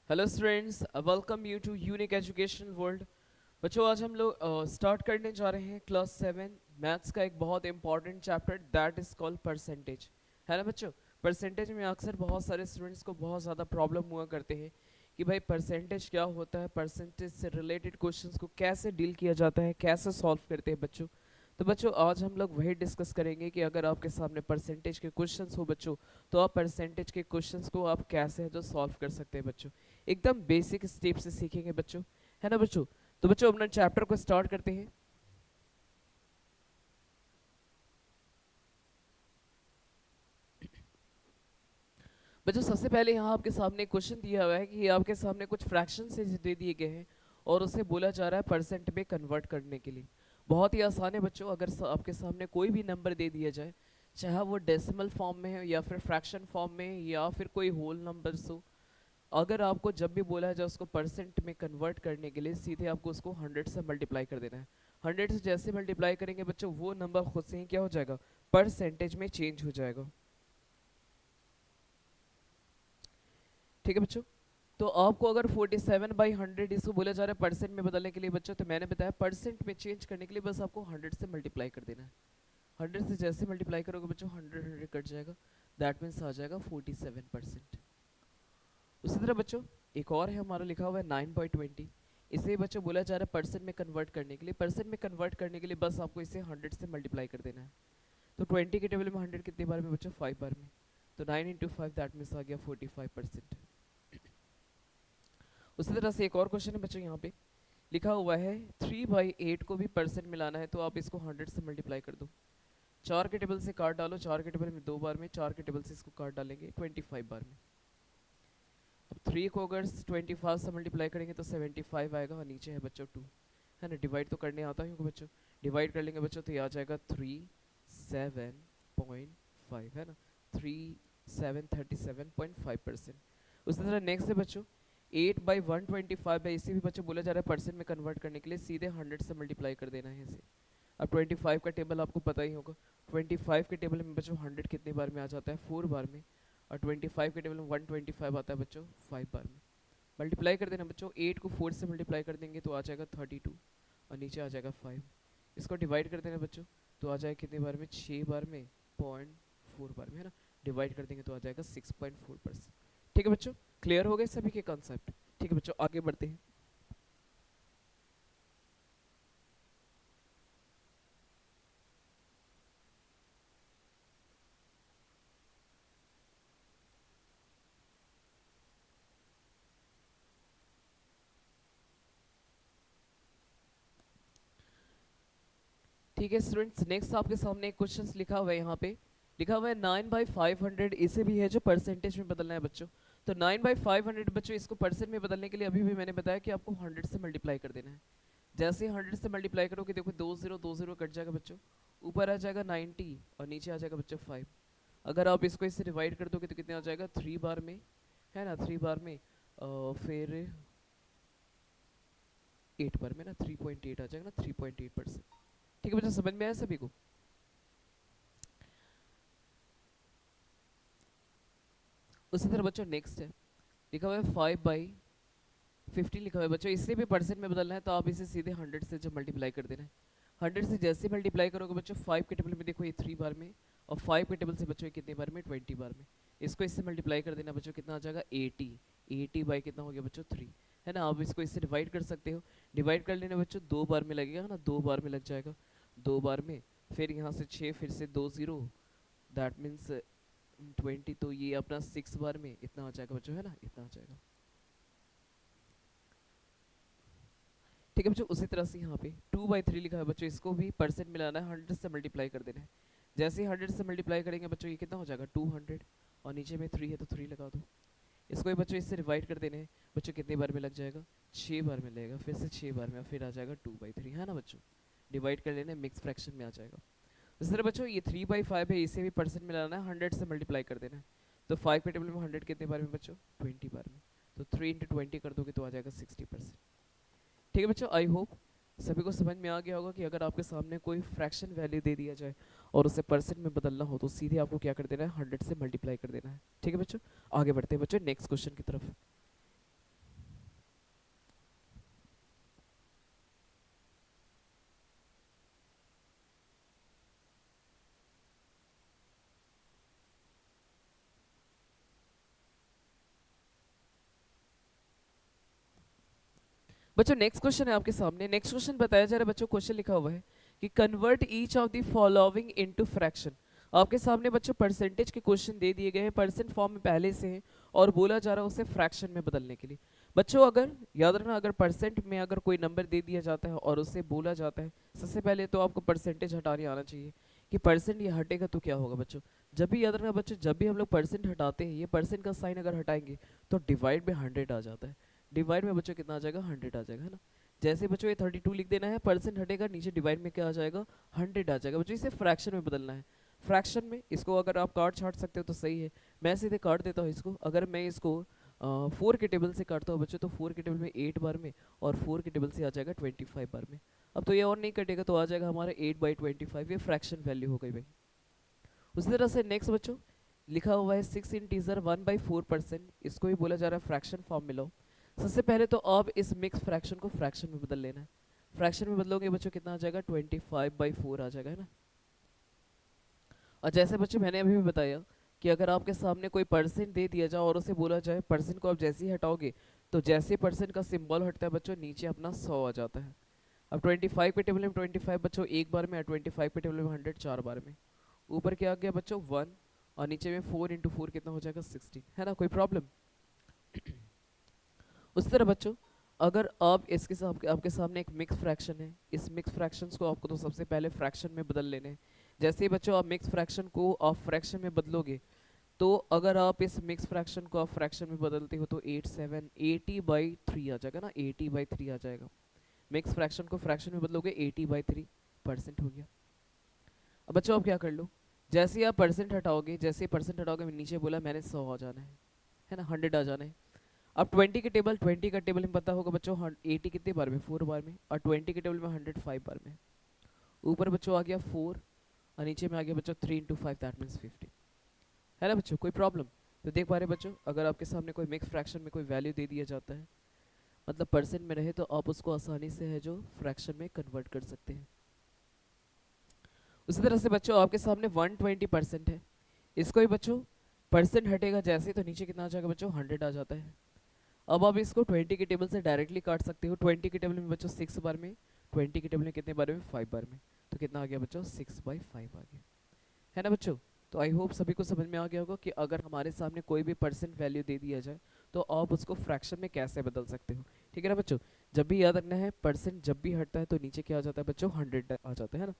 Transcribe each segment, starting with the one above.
Hello students, welcome you to unique education world. बच्चों, आज हम लोग स्टार्ट करने जा रहे हैं क्लास 7 मैथ्स का एक बहुत important chapter that is called percentage. है ना बच्चों? परसेंटेज में अक्सर बहुत सारे स्टूडेंट्स को बहुत ज़्यादा प्रॉब्लम हुआ करते हैं कि भाई परसेंटेज क्या होता है, परसेंटेज से रिलेटेड क्वेश्चंस को कैसे डील किया जाता है, कैसे सॉल्व करते हैं बच्चों। तो बच्चों, आज हम लोग वही डिस्कस करेंगे कि अगर आपके सामने परसेंटेज के क्वेश्चंस हो बच्चों, तो आप परसेंटेज के क्वेश्चंस को आप कैसे है जो सॉल्व कर सकते हैं बच्चों। एकदम बेसिक स्टेप से सीखेंगे बच्चों। है ना बच्चों? तो बच्चों, अपना चैप्टर को स्टार्ट करते हैं। बच्चों, सबसे पहले यहाँ आपके सामने क्वेश्चन दिया हुआ है कि आपके सामने कुछ फ्रैक्शन से दे दिए गए हैं और उसे बोला जा रहा है परसेंट में कन्वर्ट करने के लिए। बहुत ही आसान है बच्चों। अगर आपके सामने कोई भी नंबर दे दिया जाए, चाहे वो डेसिमल फॉर्म में है या फिर फ्रैक्शन फॉर्म में या फिर कोई होल नंबर्स हो, अगर आपको जब भी बोला जाए उसको परसेंट में कन्वर्ट करने के लिए, सीधे आपको उसको 100 से मल्टीप्लाई कर देना है। 100 से जैसे मल्टीप्लाई करेंगे बच्चों, वो नंबर खुद से ही क्या हो जाएगा, परसेंटेज में चेंज हो जाएगा। ठीक है बच्चों? तो आपको अगर 47/100 इसको बोला जा रहा है परसेंट में बदलने के लिए बच्चों, तो मैंने बताया परसेंट में चेंज करने के लिए बस आपको 100 से मल्टीप्लाई कर देना है। 100 से जैसे मल्टीप्लाई करोगे बच्चों, 100 कट जाएगा। दैट मीन्स आ जाएगा 47%। उसी तरह बच्चों, एक और है हमारा लिखा हुआ है 9/20। इसे बच्चों बोला जा रहा है परसेंट में कन्वर्ट करने के लिए। परसेंट में कन्वर्ट करने के लिए बस आपको इसे 100 से मल्टीप्लाई कर देना है। तो 20 के टेबल में 100 कितनी बार में बच्चों? 5 बार में। तो 9 × 5 दैट मीन्स आ गया 45%। उसी तरह से एक और क्वेश्चन है बच्चों, यहाँ पे लिखा हुआ है 3/8 को भी परसेंट मिलाना है, तो आप इसको 100 से मल्टीप्लाई कर दो। 4 के टेबल से काट डालो, 4 के टेबल में 2 बार में, 4 के टेबल से इसको काट डालेंगे 25 बार में। अब 3 को अगर 25 से मल्टीप्लाई करेंगे तो 75 आएगा, और नीचे है बच्चों 2। है ना? डिवाइड तो करने आता है बच्चों। डिवाइड कर लेंगे बच्चों तो ये आ जाएगा 37.5। है ना? 3737.5%। उसी तरह नेक्स्ट है बच्चों 8/125 है। इसे भी बच्चों बोला जा रहा है परसेंट में कन्वर्ट करने के लिए सीधे 100 से मल्टीप्लाई कर देना है इसे। अब 25 का टेबल आपको पता ही होगा। 25 के टेबल में बच्चों 100 कितनी बार में आ जाता है? 4 बार में। और 25 के टेबल में 125 आता है बच्चों 5 बार में। मल्टीप्लाई कर देना बच्चों, 8 को 4 से मल्टीप्लाई कर देंगे तो आ जाएगा 32, और नीचे आ जाएगा 5। इसको डिवाइड कर देना बच्चों, तो आ जाएगा कितनी बार में? 6 बार में, 0.4 बार में। है ना? डिवाइड कर देंगे तो आ जाएगा 6.4%। ठीक है बच्चों? क्लियर हो गए सभी के कॉन्सेप्ट? ठीक है बच्चों, आगे बढ़ते हैं। ठीक है स्टूडेंट्स, नेक्स्ट आपके सामने एक क्वेश्चन लिखा हुआ है। यहाँ पे लिखा हुआ है 9/500। इसे भी है जो परसेंटेज में बदलना है बच्चों। तो 9/500 बच्चों, इसको परसेंट में बदलने के लिए अभी भी मैंने बताया कि आपको 100 से मल्टीप्लाई कर देना है। जैसे ही 100 से मल्टीप्लाई करोगे, देखो 2 0 कट जाएगा बच्चों, ऊपर आ जाएगा 90 और नीचे आ जाएगा बच्चों 5। अगर आप इसको इससे डिवाइड कर दोगे तो कितने आ जाएगा? 3 बार में। है ना? 3 बार में, फिर 8 बार में ना, 3.8 आ जाएगा ना, 3.8%। ठीक है बच्चों, समझ में आया सभी को? उसी तरह बच्चों नेक्स्ट है, लिखा हुआ है 5/50 लिखा हुआ है बच्चों। इसे भी परसेंट में बदलना है, तो आप इसे सीधे 100 से जब मल्टीप्लाई कर देना है। 100 से जैसे मल्टीप्लाई करोगे बच्चों, 5 के टेबल में देखो ये 3 बार में, और 5 के टेबल से बच्चों ये कितनी बार में? 20 बार में। इसको इससे मल्टीप्लाई कर देना बच्चों, कितना आ जाएगा? 80। 80 बाई कितना हो गया बच्चों? 3। है ना? आप इसको इससे डिवाइड कर सकते हो। डिवाइड कर लेने बच्चों 2 बार में लगेगा ना, 2 बार में लग जाएगा। 2 बार में, फिर यहाँ से 6, फिर से 2 0, दैट मीन्स 20। तो ये अपना 6 बार में इतना आ जाएगा बच्चों। है ना? इतना आ जाएगा। ठीक है बच्चों, उसी तरह से यहाँ पे 2/3 लिखा है बच्चों। इसको भी परसेंट मिलाना है, 100 से मल्टीप्लाई कर देना है। जैसे ही 100 से मल्टीप्लाई करेंगे बच्चों, ये कितना हो जाएगा? 200। और नीचे में 3 है तो 3 लगा दो। इसको भी बच्चों इससे डिवाइड कर देने हैं बच्चों, कितने बार में लग जाएगा? 6 बार में लगेगा, फिर से 6 बार में, फिर आ जाएगा 2/3। है ना बच्चों? डिवाइड कर लेने, मिक्स फ्रैक्शन में आ जाएगा। इस तरह बच्चों ये 3/5 है, इसे भी परसेंट मिलाना है, 100 से मल्टीप्लाई कर देना है। तो 5 के टेबल में 100 कितने बार में बच्चों? 20 बार में। तो 3 × 20 कर दोगे तो आ जाएगा 60%। ठीक है बच्चों, आई होप सभी को समझ में आ गया होगा कि अगर आपके सामने कोई फ्रैक्शन वैल्यू दे दिया जाए और उसे परसेंट में बदलना हो, तो सीधे आपको क्या कर देना है? 100 से मल्टीप्लाई कर देना है। ठीक है बच्चों, आगे बढ़ते हैं बच्चों नेक्स्ट क्वेश्चन की तरफ। बच्चों नेक्स्ट क्वेश्चन है आपके सामने। नेक्स्ट क्वेश्चन बताया जा रहा है बच्चों, क्वेश्चन लिखा हुआ है कि convert each of the following into fraction. आपके सामने बच्चों परसेंटेज के क्वेश्चन दे दिए गए हैं, परसेंट फॉर्म में पहले से हैं और बोला जा रहा है उसे फ्रैक्शन में बदलने के लिए। बच्चों अगर याद रखना, अगर परसेंट में अगर कोई नंबर दे दिया जाता है और उसे बोला जाता है, सबसे पहले तो आपको परसेंटेज हटाने आना चाहिए कि परसेंट ये हटेगा तो क्या होगा बच्चों। जब भी याद रखना बच्चों, जब भी हम लोग परसेंट हटाते हैं, ये परसेंट का साइन अगर हटाएंगे तो डिवाइड में 100 आ जाता है। डिवाइड में बच्चों कितना आ जाएगा, 100 आ जाएगा, है ना। जैसे बच्चों ये 32 लिख देना है, परसेंट हटेगा, नीचे डिवाइड में क्या आ जाएगा, 100 आ जाएगा। बच्चों इसे फ्रैक्शन में बदलना है। फ्रैक्शन में इसको अगर आप काट छाट सकते हो तो सही है, मैं सीधे काट देता हूँ इसको। अगर मैं इसको 4 के टेबल से काटता हूँ बच्चों, तो 4 के टेबल में 8 बार में और 4 के टेबल से आ जाएगा 25 बार में। अब तो ये और नहीं कटेगा, तो आ जाएगा हमारा 8/25। ये फ्रैक्शन वैल्यू हो गई भाई। उसी तरह से नेक्स्ट बच्चों लिखा हुआ है 6 इंटीजर 1/4%, इसको भी बोला जा रहा है फ्रैक्शन फॉर्म में लो। सबसे पहले तो आप इस मिक्स फ्रैक्शन को फ्रैक्शन में बदल लेना है। फ्रैक्शन में बदलोगे बच्चों कितना आ जाएगा, 25/4 आ जाएगा, है ना। और जैसे बच्चों मैंने अभी भी बताया कि अगर आपके सामने कोई परसेंट दे दिया जाए और उसे बोला जाए, परसेंट को आप जैसे ही हटाओगे तो जैसे परसेंट का सिंबल हटता है बच्चों, नीचे अपना 100 आ जाता है। अब 25 के टेबल में 25 बच्चों एक बार में, और 25 के टेबल में 100 4 बार में। ऊपर क्या आ गया बच्चों 1, और नीचे में 4 × 4 कितना हो जाएगा 16, है ना, कोई प्रॉब्लम। उसी तरह बच्चों अगर आप इसके साथ आपके सामने एक मिक्स फ्रैक्शन है, इस मिक्स फ्रैक्शंस को आपको तो सबसे पहले फ्रैक्शन में बदल लेने हैं। जैसे ही बच्चों आप मिक्स फ्रैक्शन को आप फ्रैक्शन में बदलोगे, तो अगर आप इस मिक्स फ्रैक्शन को आप फ्रैक्शन में बदलते हो तो 80/3 आ जाएगा ना, 80/3 आ जाएगा। मिक्स फ्रैक्शन को फ्रैक्शन में बदलोगे 80/3% हो गया। अब बच्चों आप क्या कर लो, जैसे ही आप परसेंट हटाओगे, जैसे ही परसेंट हटाओगे, मैं नीचे बोला मैंने 100 आ जाना है ना, 100 आ जाना है। अब 20 का टेबल में पता होगा बच्चों 80 कितने बार में, 4 बार में, और 20 के टेबल में 105 बार में। ऊपर बच्चों आ गया 4 और नीचे में आ गया बच्चों 3 × 5, दैट मीन्स 50, है ना बच्चों, कोई प्रॉब्लम। तो देख पा रहे बच्चों, अगर आपके सामने कोई मिक्स फ्रैक्शन में कोई वैल्यू दे दिया जाता है, मतलब परसेंट में रहे, तो आप उसको आसानी से है जो फ्रैक्शन में कन्वर्ट कर सकते हैं। उसी तरह से बच्चों आपके सामने 120% है, इसको भी बच्चों परसेंट हटेगा जैसे, तो नीचे कितना आ जाएगा बच्चों, 100 आ जाता है। अब आप इसको 20 के टेबल से डायरेक्टली काट सकते हो। 20 के टेबल में बच्चों 6 बार में, 20 के टेबल में कितने बार में, 5 बार में, तो कितना आ गया बच्चों 6/5 आ गया, है ना बच्चों। तो आई होप सभी को समझ में आ गया होगा कि अगर हमारे सामने कोई भी परसेंट वैल्यू दे दिया जाए तो आप उसको फ्रैक्शन में कैसे बदल सकते हो, ठीक है ना बच्चों। जब भी याद रखना है, परसेंट जब भी हटता है तो नीचे क्या आ जाता है बच्चों, 100 आ जाता है ना।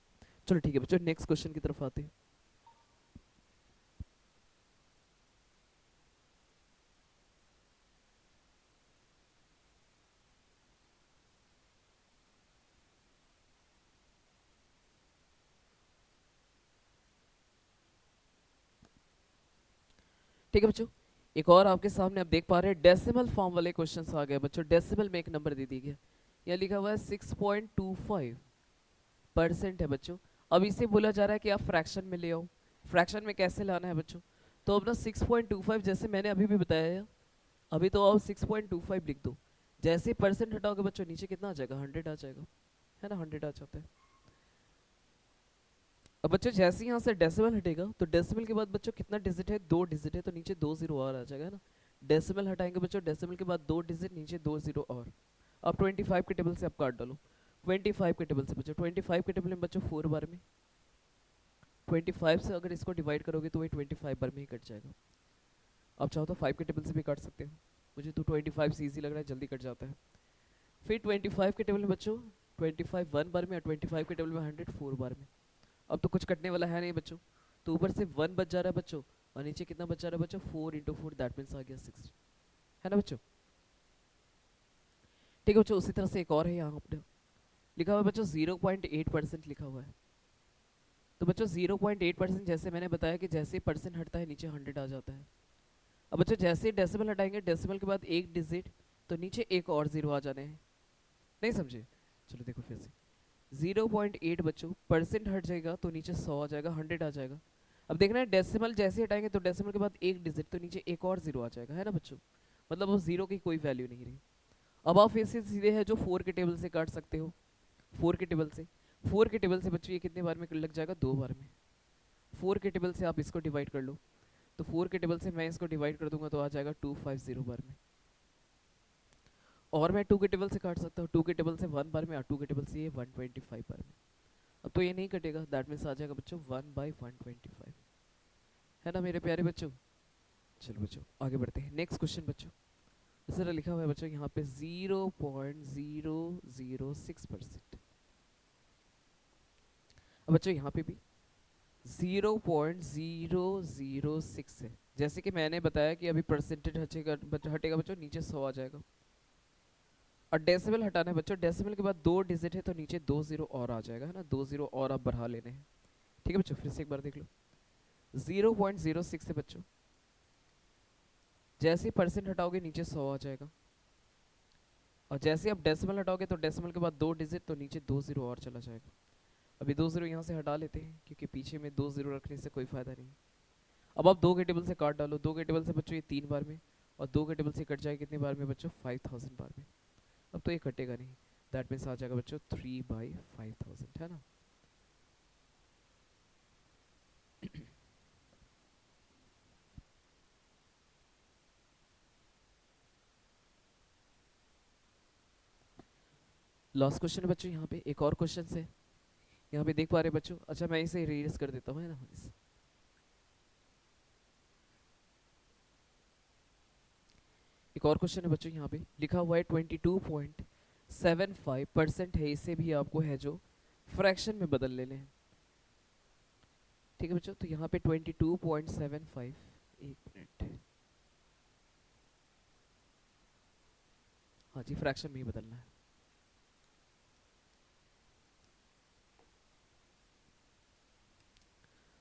चलो ठीक है बच्चों, नेक्स्ट क्वेश्चन की तरफ आते हैं। ठीक है बच्चों, एक और आपके सामने आप देख पा रहे हैं डेसिमल फॉर्म वाले क्वेश्चन आ गए बच्चों। डेसिमल में एक नंबर दे दिया गया, यह लिखा हुआ है 6.25% है बच्चों। अब इसे बोला जा रहा है कि आप फ्रैक्शन में ले आओ। फ्रैक्शन में कैसे लाना है बच्चों, तो अपना 6.25 जैसे मैंने अभी भी बताया है, अभी तो आप 6.25 लिख दो। जैसे परसेंट हटाओगे बच्चों, नीचे कितना आ जाएगा, 100 आ जाएगा, है ना, 100 आ जाता है। अब बच्चों जैसे यहाँ से डेसिमल हटेगा, तो डेसिमल के बाद बच्चों कितना डिजिट है, 2 डिजिट है, तो नीचे 2 जीरो और आ जाएगा, है ना। डेसिमल हटाएंगे बच्चों, डेसिमल के बाद 2 डिजिट, नीचे 2 जीरो और। अब 25 के टेबल से आप काट डालो। 25 के टेबल से बच्चों, 25 के टेबल में बच्चों 4 बार में, 25 से अगर इसको डिवाइड करोगे तो वही 25 बार में ही कट जाएगा। आप चाहो तो 5 के टेबल से भी काट सकते हो, मुझे तो 25 से ईजी लग रहा है, जल्दी कट जाता है। फिर 25 के टेबल में बच्चों 25 1 बार में, और 25 के टेबल में 100 4 बार में। अब तो कुछ कटने वाला है नहीं बच्चों, तो ऊपर से 1 बच जा रहा है बच्चों, और नीचे कितना बच जा रहा है बच्चों, 4 × 4, दैट मीन्स आ गया 60, है ना बच्चों। ठीक है बच्चों, उसी तरह से एक और है, यहाँ आपने लिखा हुआ है बच्चों 0.8% लिखा हुआ है। तो बच्चों 0.8% जैसे मैंने बताया कि जैसे परसेंट हटता है नीचे 100 आ जाता है। अब बच्चों जैसे ही डेसिमल हटाएंगे, डेसिमल के बाद एक डिजिट, तो नीचे एक और जीरो आ जाने हैं, नहीं समझे। चलो देखो फिर से 0.8 बच्चों, परसेंट हट जाएगा तो नीचे 100 आ जाएगा, 100 आ जाएगा। अब देखना है डेसिमल जैसे हटाएंगे तो डेसिमल के बाद एक डिजिट, तो नीचे एक और जीरो आ जाएगा, है ना बच्चों। मतलब अब जीरो की कोई वैल्यू नहीं रही। अब आप इसे सीधे है जो 4 के टेबल से काट सकते हो। 4 के टेबल से, 4 के टेबल से बच्चों ये कितने बार में लग जाएगा, 2 बार में। 4 के टेबल से आप इसको डिवाइड कर लो, तो 4 के टेबल से मैं इसको डिवाइड कर दूंगा तो आ जाएगा 250 बार में। और मैं 2 के टेबल से काट सकता हूँ, 2 के टेबल से 1 बार में और 2 के टेबल से ये 125 बार में। अब तो ये नहीं कटेगा, दैट मीन्स आ जाएगा बच्चों 1/125, है ना मेरे प्यारे बच्चों। चलो बच्चों आगे बढ़ते हैं, नेक्स्ट क्वेश्चन बच्चों। इस तरह लिखा हुआ है बच्चों यहाँ पे 0.006%। अब बच्चों यहाँ पे भी 0.006 है। जैसे कि मैंने बताया कि अभी परसेंटेज हटेगा बच्चों, नीचे 100 आ जाएगा। और डेसिमल हटाना है बच्चों, डेसिमल के बाद 2 डिजिट है तो नीचे 2 जीरो और आ जाएगा, है ना, 2 जीरो और आप बढ़ा लेने हैं। ठीक है बच्चों, फिर से एक बार देख लो, 0.06 है बच्चों, जैसे ही परसेंट हटाओगे नीचे 100 आ जाएगा। और जैसे आप डेसिमल हटाओगे तो डेसिमल के बाद 2 डिजिट तो नीचे 2 जीरो और चला जाएगा। अभी 2 जीरो यहाँ से हटा लेते हैं क्योंकि पीछे में 2 जीरो रखने से कोई फायदा नहीं। अब आप 2 के टेबल से काट डालो, 2 के टेबल से बच्चों ये 3 बार में, और 2 के टेबल से कट जाएगा कितने बार में बच्चों, 5000 बार में। अब तो ये कटेगा नहीं, दैट मीन्स आ जाएगा बच्चों 3/5000, है ना। लास्ट क्वेश्चन है बच्चों, यहाँ पे एक और क्वेश्चन है, यहाँ पे देख पा रहे बच्चों। अच्छा मैं इसे रीड्स कर देता हूँ, है ना। एक और क्वेश्चन है बच्चों, यहाँ पे लिखा हुआ है 22.75% है, इसे भी आपको है जो फ्रैक्शन में बदल लेने हैं। ठीक है बच्चों, तो यहाँ पे 22.75, एक मिनट, हाँ जी फ्रैक्शन में ही बदलना है।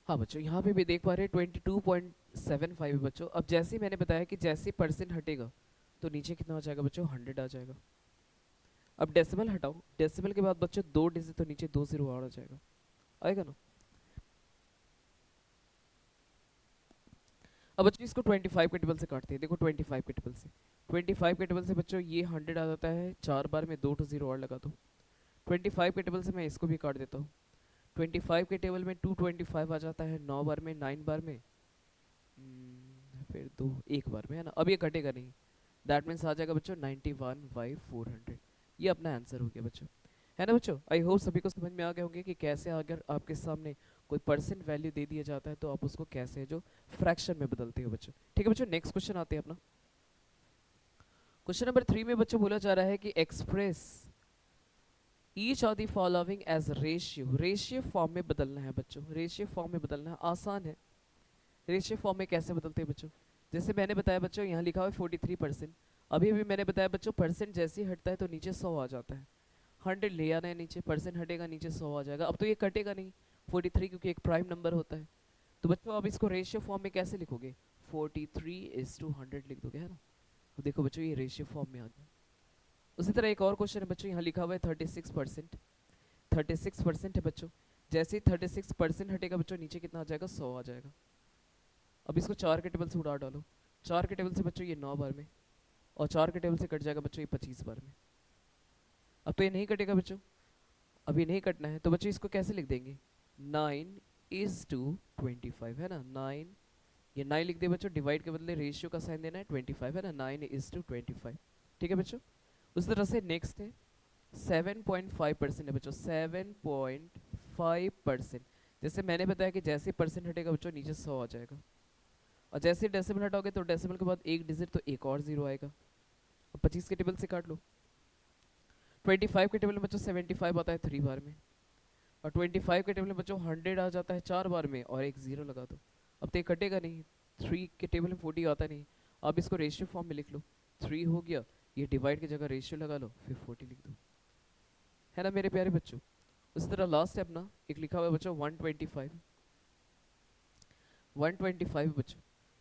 हाँ बच्चों यहाँ पे भी देख पा रहे हैं 22.75 है बच्चों। अब जैसे ही मैंने बताया कि जैसे परसेंट हटेगा तो नीचे कितना आ जाएगा बच्चों, 100 आ जाएगा। अब डेसिमल हटाओ, डेसिमल के बाद बच्चों 2 डिजिट तो नीचे 2 जीरो और आ जाएगा, आएगा ना। अब बच्चों इसको 25 के टेबल से काटते हैं, देखो 25 के टेबल से, 25 के टेबल से बच्चों ये 100 आ जाता है, 4 बार में 2 जीरो और लगा दो। 25 के टेबल से मैं इसको भी काट देता हूँ, 25 के टेबल में 225 आ जाता है, 9 बार में, 9 बार में, फिर दो एक बार में, है ना। अब ये कटेगा नहीं, दैट मीन्स आ जाएगा बच्चों 91/400। ये अपना आंसर हो गया बच्चों, है ना बच्चों। आई होप सभी को समझ में आ गए होंगे कि कैसे अगर आपके सामने कोई परसेंट वैल्यू दे दिया जाता है तो आप उसको कैसे जो फ्रैक्शन में बदलते हो बच्चों। ठीक है बच्चों, नेक्स्ट क्वेश्चन आते हैं अपना। क्वेश्चन नंबर 3 में बच्चों बोला जा रहा है कि express each of the following as ratio, ratio form में बदलना है बच्चों, रेशियो फॉर्म में बदलना है, आसान है। रेशियो फॉर्म में कैसे बदलते हैं बच्चों, जैसे मैंने बताया बच्चों यहाँ लिखा हुआ है 43%, अभी अभी मैंने बताया बच्चों परसेंट जैसे ही हटता है तो नीचे 100 आ जाता है, 100 ले आना है नीचे, परसेंट हटेगा नीचे 100 आ जाएगा। अब तो ये कटेगा नहीं 43 क्योंकि एक प्राइम नंबर होता है। तो बच्चों अब इसको रेशियो फॉर्म में कैसे लिखोगे, 43:100 लिख दोगे, है ना। अब देखो बच्चों ये रेशियो फॉर्म में आ गया। उसी तरह एक और क्वेश्चन है बच्चों, यहाँ लिखा हुआ है 36%, 36% है बच्चों, जैसे ही 36% हटेगा बच्चों नीचे कितना आ जाएगा, 100 आ जाएगा। अब इसको 4 के टेबल से उड़ा डालो, 4 के टेबल से बच्चों ये 9 बार में, और 4 के टेबल से कट जाएगा बच्चों ये 25 बार में। अब तो ये नहीं कटेगा बच्चों, अब ये नहीं कटना है तो बच्चों इसको कैसे लिख देंगे, 9:25, है ना। 9, ये 9 लिख दे बच्चों, डिवाइड के बदले रेशियो का साइन देना है 25, है ना, 9:25। ठीक है बच्चों। उस तरह से नेक्स्ट है 7.5% है बच्चों, 7.5%, जैसे मैंने बताया कि जैसे परसेंट हटेगा बच्चों नीचे 100 आ जाएगा, और जैसे डेसिमल हटाओगे तो डेसिमल के बाद एक डिजिट तो एक और जीरो आएगा। अब 25 के टेबल से काट लो, 25 के टेबल में बच्चों 75 आता है 3 बार में, और 25 के टेबल में बच्चों 100 आ जाता है 4 बार में, और एक जीरो लगा दो। अब तो ये कटेगा नहीं, 3 के टेबल में 40 आता नहीं। अब इसको रेशियो फॉर्म में लिख लो, 3 हो गया, ये डिवाइड की जगह रेशियो लगा लो, फिर 40 लिख दो, है ना मेरे प्यारे बच्चों। उसी तरह लास्ट है अपना, एक लिखा हुआ है बच्चों 125, 125 बच्चों,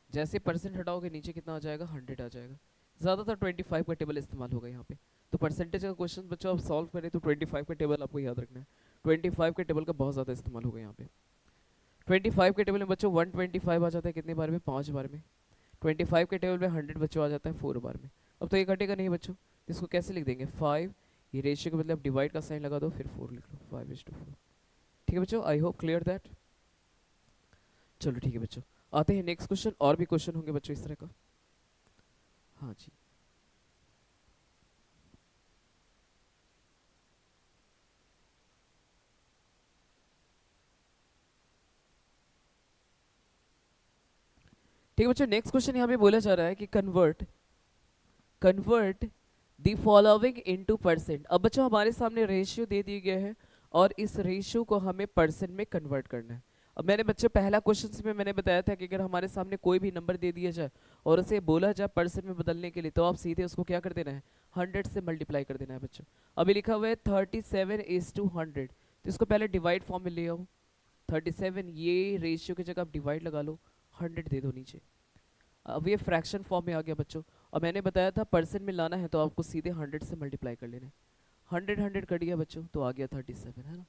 जैसे परसेंट हटाओगे नीचे कितना आ जाएगा, 100 आ जाएगा। ज़्यादातर 25 का टेबल इस्तेमाल होगा यहाँ पे, तो परसेंटेज का क्वेश्चन बच्चों आप सॉल्व करें तो 25 का टेबल आपको याद रखना है, 25 के टेबल का बहुत ज़्यादा इस्तेमाल होगा यहाँ पे। 25 के टेबल में बच्चों 125 आ जाता है कितने बार में, 5 बार में। 25 के टेबल में 100 बच्चों आ जाता है 4 बार में। अब तो ये कटेगा नहीं बच्चों, तो इसको कैसे लिख देंगे, 5, ये रेशियो के बदले आप डिवाइड का साइन लगा दो, फिर 4 लिख लो, 5:4। ठीक है बच्चों, आई होप क्लियर दैट। चलो ठीक है बच्चों, आते हैं नेक्स्ट क्वेश्चन, और भी क्वेश्चन होंगे बच्चों इस तरह का। हाँ जी, ठीक है बच्चों, नेक्स्ट क्वेश्चन यहाँ पे बोला जा रहा है कि convert the following into percent. अब बच्चों हमारे सामने रेशियो दे दिए गए हैं और इस रेशियो को हमें परसेंट में कन्वर्ट करना है। अब मैंने बच्चों पहला क्वेश्चन में मैंने बताया था कि अगर हमारे सामने कोई भी नंबर दे दिया जाए और उसे बोला जाए परसेंट में बदलने के लिए, तो आप सीधे उसको क्या कर देना है, 100 से मल्टीप्लाई कर देना है बच्चों। अभी लिखा हुआ है 37:100, तो इसको पहले डिवाइड फॉर्म में ले आओ। 37, ये रेशियो की जगह आप डिवाइड लगा लो, 100 दे दो नीचे। अब ये फ्रैक्शन फॉर्म में आ गया बच्चों। और मैंने बताया था परसेंट में लाना है तो आपको सीधे 100 से मल्टीप्लाई कर लेना है। 100 कट गया बच्चों, तो आ गया 37, है ना,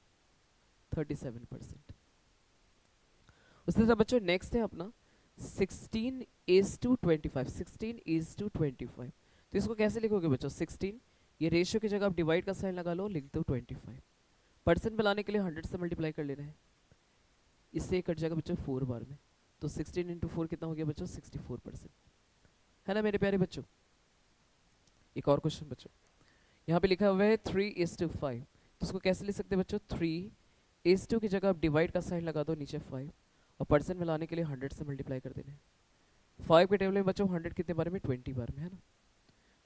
37%। उसी तरह बच्चों नेक्स्ट है अपना 16:25, 16:25। तो इसको कैसे लिखोगे बच्चों, 16, ये रेशियो की जगह आप डिवाइड का साइन लगा लो, लिख दो 25। परसेंट बनाने के लिए 100 से मल्टीप्लाई कर लेना है, इससे कट जाएगा बच्चों 4 बार में, तो 16 × 4 कितना हो गया बच्चों, 64%, है ना मेरे प्यारे बच्चों। एक और क्वेश्चन बच्चों, यहाँ पे लिखा हुआ है 3:5, तो इसको कैसे लिख सकते हैं बच्चों, 3:2 की जगह आप डिवाइड का साइन लगा दो, नीचे 5, और परसेंट में लाने के लिए 100 से मल्टीप्लाई कर देना है। 5 के टेबल में बच्चों 100 कितने बार में, 20 बार में, है ना,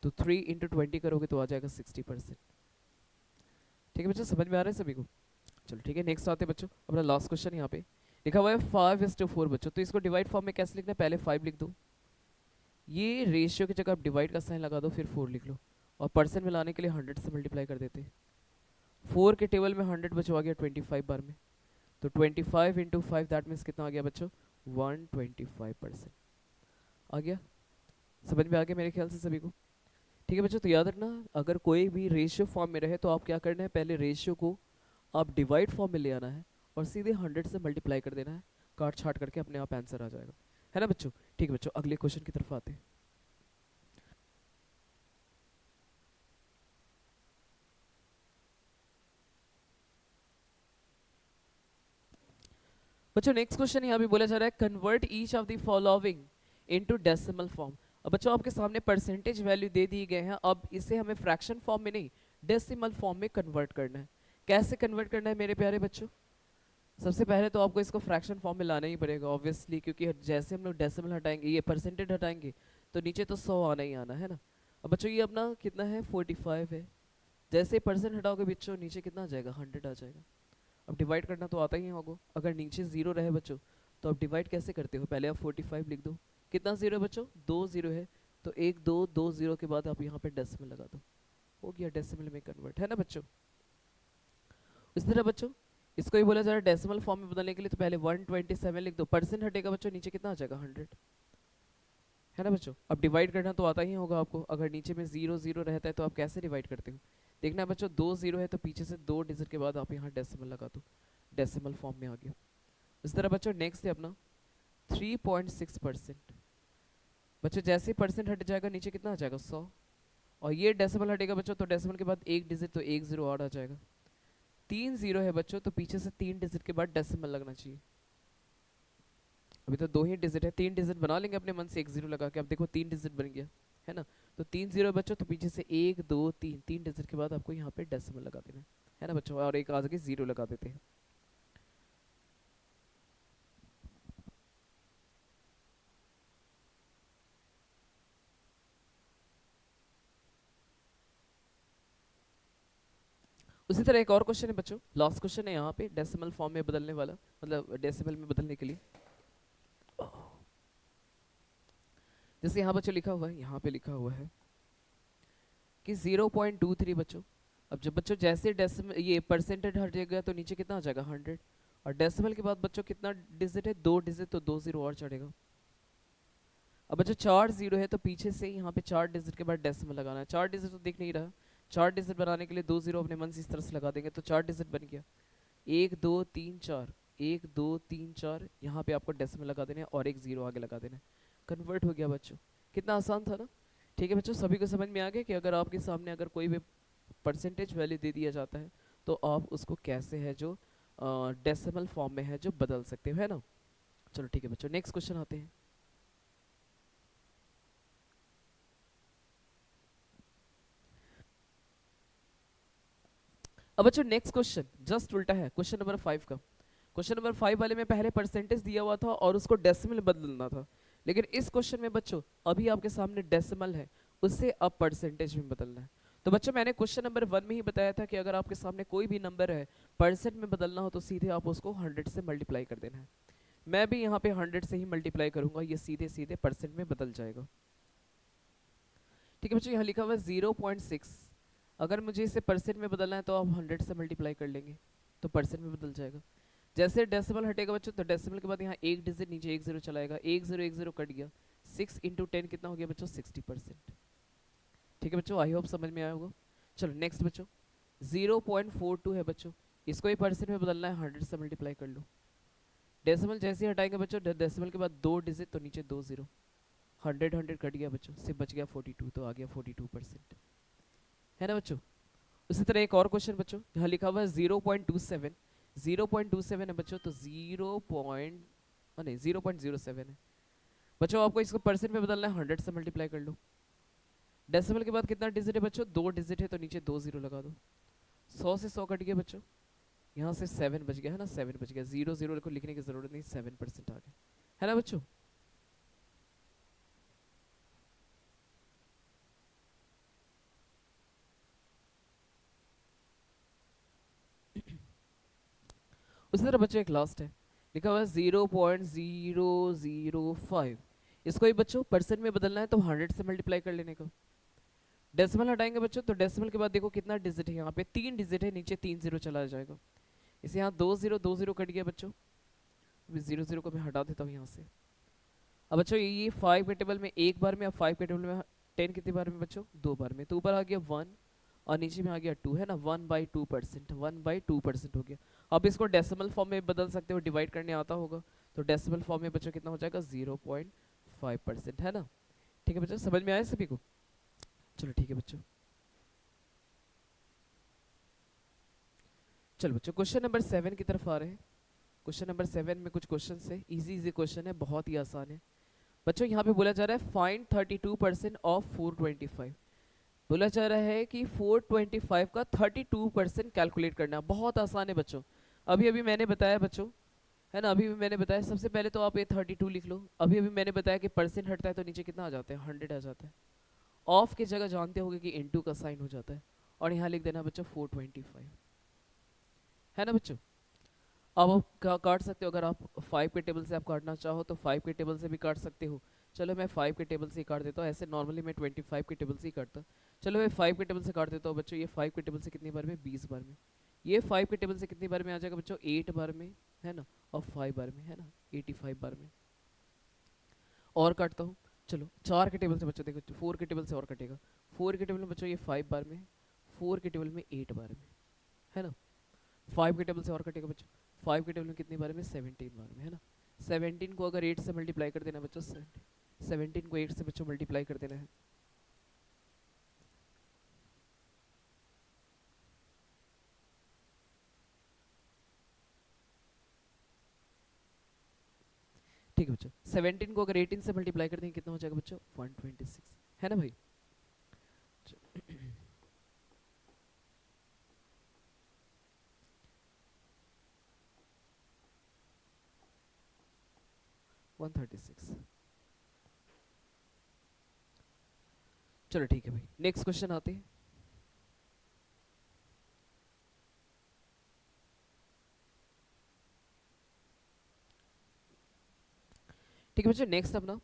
तो 3 × 20 करोगे तो आ जाएगा 60%। ठीक है बच्चों, समझ में आ रहा है सभी को। चलो ठीक है, नेक्स्ट आते हैं बच्चों अपना लास्ट क्वेश्चन। यहाँ पे लिखा हुआ है 5:4 बच्चों, तो इसको डिवाइड फॉर्म में कैसे लिखना है, पहले 5 लिख दो, ये रेशियो की जगह आप डिवाइड का साइन लगा दो, फिर 4 लिख लो, और परसेंट में लाने के लिए 100 से मल्टीप्लाई कर देते हैं। 4 के टेबल में 100 बच्चों आ गया 25 बार में, तो 25 × 5 दैट मीन्स कितना आ गया बच्चों, 125% आ गया। समझ में आ गया मेरे ख्याल से सभी को। ठीक है बच्चों, तो याद रखना अगर कोई भी रेशियो फॉर्म में रहे तो आप क्या करना है, पहले रेशियो को आप डिवाइड फॉर्म में ले आना है और सीधे 100 से मल्टीप्लाई कर देना है, काट छाट करके अपने आप आंसर आ जाएगा, है ना बच्चों। ठीक है बच्चों, अगले क्वेश्चन की तरफ आते हैं। बच्चों नेक्स्ट क्वेश्चन यहाँ भी बोला जा रहा है convert each of the following into decimal form. अब बच्चों आपके सामने परसेंटेज वैल्यू दे दिए गए हैं, अब इसे हमें फ्रैक्शन फॉर्म में नहीं डेसिमल फॉर्म में कन्वर्ट करना है। कैसे कन्वर्ट करना है मेरे प्यारे बच्चों, सबसे पहले तो आपको इसको फ्रैक्शन फॉर्म में लाना ही पड़ेगा ऑब्वियसली, क्योंकि जैसे हम लोग डेसिमल हटाएंगे, ये परसेंटेज हटाएंगे, तो नीचे तो 100 आना ही आना है ना। अब बच्चों ये अपना कितना है, 45 है, जैसे परसेंट हटाओगे बच्चों नीचे कितना आ जाएगा, 100 आ जाएगा। अब डिवाइड करना तो आता ही होगा, अगर नीचे 0 रहे बच्चों तो आप डिवाइड कैसे करते हो, पहले आप 45 लिख दो, कितना 0 है बच्चों, 2 0 है, तो 1 2 2 0 के बाद आप यहाँ पे डेसिमल लगा दो, हो गया डेसिमल में कन्वर्ट, है ना बच्चों। इस तरह बच्चों इसको ही बोला जा रहा है डेसिमल फॉर्म में बदलने के लिए, तो पहले 127 लिख दो, परसेंट हटेगा बच्चों, नीचे कितना आ जाएगा, 100, है ना बच्चों। अब डिवाइड करना तो आता ही होगा आपको, अगर नीचे में 0 0 रहता है तो आप कैसे डिवाइड करते हो, देखना है बच्चों 2 0 है तो पीछे से 2 डिजिट के बाद आप यहाँ डेसिमल लगा दो, डेसिमल फॉर्म में आ गया। इस तरह बच्चों नेक्स्ट है अपना 3.6%, बच्चों जैसे ही परसेंट हट जाएगा नीचे कितना आ जाएगा, 100, और ये डेसिमल हटेगा बच्चों, तो डेसिमल के बाद एक डिजिट, तो 1 0 और आ जाएगा। 3 0 है बच्चों, तो पीछे से 3 डिजिट के बाद डेसिमल लगना चाहिए, अभी तो 2 ही डिजिट है, 3 डिजिट बना लेंगे अपने मन से 1 0 लगा के, अब देखो 3 डिजिट बन गया, है ना, तो 3 0 बच्चों, तो पीछे से 1 2 3 3 डिजिट के बाद आपको यहाँ पे डेसिमल लगा देना है ना बच्चों, और एक आगे 0 लगा देते हैं। उसी तरह एक और क्वेश्चन है बच्चों, लास्ट क्वेश्चन है यहाँ पे डेसिमल फॉर्म में बदलने वाला, मतलब डेसिमल में बदलने के लिए। जैसे यहाँ बच्चों लिखा हुआ है, यहाँ पे लिखा हुआ है कि 0.23 बच्चों। अब जब बच्चों जैसे डेसिमल ये परसेंटेज हटेगा तो नीचे कितना आ जाएगा, 100, और डेसिमल के बाद बच्चों कितना डिजिट है, 2 डिजिट, तो 2 0 और चढ़ेगा। अब बच्चों 4 0 है तो पीछे से यहाँ पे 4 डिजिट के बाद डेसिमल लगाना है, 4 डिजिट तो दिख नहीं रहा, 4 डिजिट बनाने के लिए 2 0 अपने मन से इस तरह से लगा देंगे, तो 4 डिजिट बन गया, 1 2 3 4, 1 2 3 4, यहाँ पे आपको डेसिमल लगा देना है और एक 0 आगे लगा देना है, कन्वर्ट हो गया बच्चों। कितना आसान था ना। ठीक है बच्चों, सभी को समझ में आ गया कि अगर आपके सामने अगर कोई भी परसेंटेज वैल्यू दे दिया जाता है तो आप उसको कैसे है जो डेसिमल फॉर्म में है जो बदल सकते हो, है ना। चलो ठीक है बच्चों, नेक्स्ट क्वेश्चन आते हैं। अब बच्चों नेक्स्ट क्वेश्चन जस्ट उल्टा है, क्वेश्चन नंबर 5 का। क्वेश्चन नंबर 5 वाले में पहले परसेंटेज दिया हुआ था और उसको डेसिमल बदलना था, लेकिन इस क्वेश्चन में बच्चों अभी आपके सामने डेसिमल है, उससे अब परसेंटेज में बदलना है। तो बच्चों मैंने क्वेश्चन नंबर 1 में ही बताया था कि अगर आपके सामने कोई भी नंबर है परसेंट में बदलना हो तो सीधे आप उसको 100 से मल्टीप्लाई कर देना है। मैं भी यहाँ पे 100 से ही मल्टीप्लाई करूंगा, ये सीधे सीधे परसेंट में बदल जाएगा। ठीक है बच्चों, यहाँ लिखा हुआ है 0.6, अगर मुझे इसे परसेंट में बदलना है तो आप 100 से मल्टीप्लाई कर लेंगे तो परसेंट में बदल जाएगा। जैसे डेसिमल हटेगा बच्चों तो डेसिमल के बाद यहाँ एक डिजिट नीचे एक जीरो चलाएगा, एक जीरो कट गया, 6 इंटू 10 कितना हो गया बच्चों 60%। ठीक है बच्चों, आई होप समझ में आया होगा। चलो नेक्स्ट बच्चों 0.42 है बच्चों, इसको ही परसेंट में बदलना है, 100 से मल्टीप्लाई कर लो। डेसिमल जैसे ही हटाएंगे बच्चों डेसिमल के बाद दो डिजिट तो नीचे दो जीरो, 100 कट गया बच्चों, सिर्फ बच गया 42, तो आ गया 42%, है ना बच्चों। उसी तरह एक और क्वेश्चन बच्चों, यहाँ लिखा हुआ है 0.27, 0.27 है बच्चों, तो 0.07 है बच्चों। आपको इसको परसेंट में बदलना है, 100 से मल्टीप्लाई कर लो। डेसिमल के बाद कितना डिजिट है बच्चों, दो डिजिट है तो नीचे दो जीरो लगा दो, 100 से 100 कट गया बच्चों, यहाँ से 7 बच गया, है ना 7 बच गया, जीरो जीरो को लिखने की जरूरत नहीं, 7% आ गया, है ना बच्चों। उसी तरह बच्चों एक लास्ट है, लिखा हुआ है 0.005, इसको ही बच्चों परसेंट में बदलना है तो 100 से मल्टीप्लाई कर लेने का। डेसिमल हटाएंगे बच्चों तो डेसिमल के बाद देखो कितना डिजिट है, यहाँ पे 3 डिजिट है, नीचे 3 जीरो चला जाएगा, इसे यहाँ दो जीरो कट गया बच्चों, जीरो जीरो को मैं हटा देता हूँ यहाँ से। अब बच्चों ये 5 के टेबल में एक बार में, अब 5 के टेबल में 10 कितनी बार में बच्चों, दो बार में, तो ऊपर आ गया 1 और नीचे में आ गया 2, है ना, 1/2%, 1/2% हो गया। अब इसको डेसिमल फॉर्म में बदल सकते हो, डिवाइड करने आता होगा, तो डेसिमल फॉर्म में बच्चों कितना हो जाएगा 0.5%, है ना। ठीक है बच्चों, समझ में आया सभी को। चलो ठीक है बच्चों, चलो बच्चों क्वेश्चन नंबर 7 की तरफ आ रहे हैं। क्वेश्चन नंबर 7 में कुछ क्वेश्चन है, इजी इजी क्वेश्चन है, बहुत ही आसान है बच्चों। यहाँ पे बोला जा रहा है फाइंड 32% ऑफ 425, बोला जा रहा है कि 425 का 32% कैलकुलेट करना, बहुत आसान है बच्चों। अभी अभी मैंने बताया बच्चों, है ना, अभी भी मैंने बताया, सबसे पहले तो आप ये 32 लिख लो। अभी अभी मैंने बताया कि परसेंट हटता है तो नीचे कितना आ जाता है, 100 आ जाता है। ऑफ की जगह जानते होगे कि इनटू का साइन हो जाता है, और यहाँ लिख देना बच्चों 425, है ना बच्चों। अब आप काट सकते हो, अगर आप 5 के टेबल से आप काटना चाहो तो 5 के टेबल से भी काट सकते हो। चलो मैं 5 के टेबल से ही काट देता हूँ, ऐसे नॉर्मली मैं 25 के टेबल से ही काटता। चलो मैं 5 के टेबल से काट देता हूँ बच्चों, ये 5 के टेबल से कितनी बार में, 20 बार में। ये 5 के टेबल से कितनी बार में आ जाएगा बच्चों, 8 बार में, है ना, और 5 बार में, है ना, 85 बार में। और काटता हूँ, चलो 4 के टेबल से बच्चों देखो, 4 के टेबल से और कटेगा, 4 के टेबल में बच्चों ये 5 बार में, 4 के टेबल में 8 बार में, है ना। 5 के टेबल से और कटेगा बच्चों, 5 के टेबल में कितनी बार में, 17 बार में, है ना। 17 को अगर 8 से मल्टीप्लाई कर देना बच्चों, 17 को 8 से बच्चों मल्टीप्लाई कर देना है, ठीक है बच्चों। 17 को अगर 18 से मल्टीप्लाई कर देंगे कितना हो जाएगा बच्चों, 126, है ना भाई। 136। चलो ठीक है भाई, नेक्स्ट क्वेश्चन आते हैं। ठीक है बच्चों, नेक्स्ट अपना,